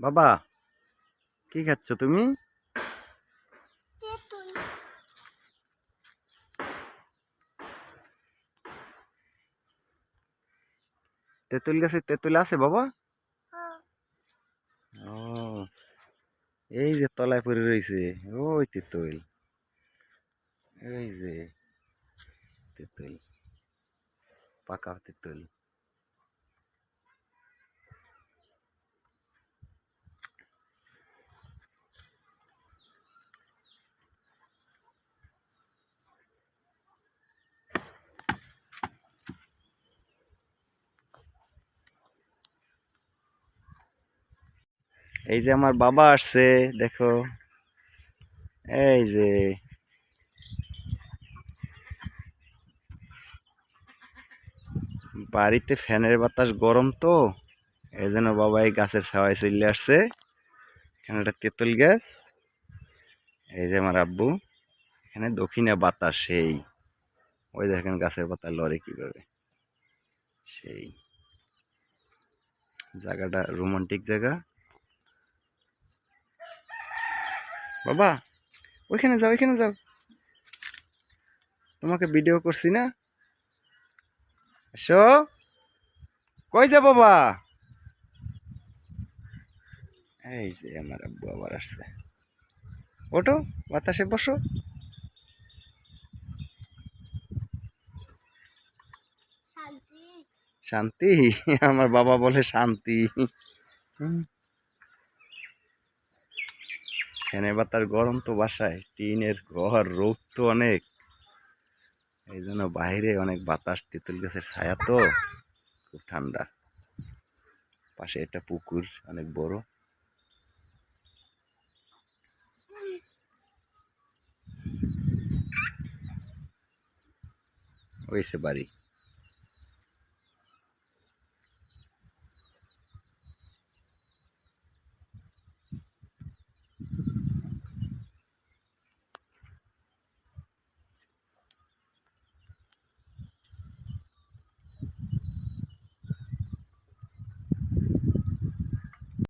বাবা, কি খাচ্ছ তুমি? তেঁতুল। তেঁতুল গাছে তেঁতুল আছে বাবা? হ্যাঁ। ও, এই যে তলায় পড়ে রয়েছে। ওই তেঁতুল, এই যে তেঁতুল, পাকা তেঁতুল। এই যে আমার বাবা আসছে, দেখো। এই যে বাড়িতে ফ্যানের বাতাস গরম তো, এই জন্য বাবা এই গাছের ছাওয়ায় চলে আসছে। এখানে একটা তেঁতুল গাছ। এই যে আমার আব্বু, এখানে দক্ষিণে বাতাস সেই। ওই দেখেন গাছের পাতা লড়ে কিভাবে। সেই জায়গাটা রোমান্টিক জায়গা। বাবা, ওইখানে যাও, ওইখানে যাও, তোমাকে ভিডিও করছি না। এসো, কই যা বাবা। এই যে আমার আব্বু আবার আসছে। ওঠো, বাতাসে বসো। শান্তি। শান্তি? আমার বাবা বলে শান্তি। ফ্যানের বাতাস গরম তো বাসায়, টিনের ঘর, রোদ তো অনেক, এই জন্য বাইরে অনেক বাতাস, তেঁতুল গাছের ছায়া তো, খুব ঠান্ডা। পাশে একটা পুকুর অনেক বড়। হয়েছে বাড়ি।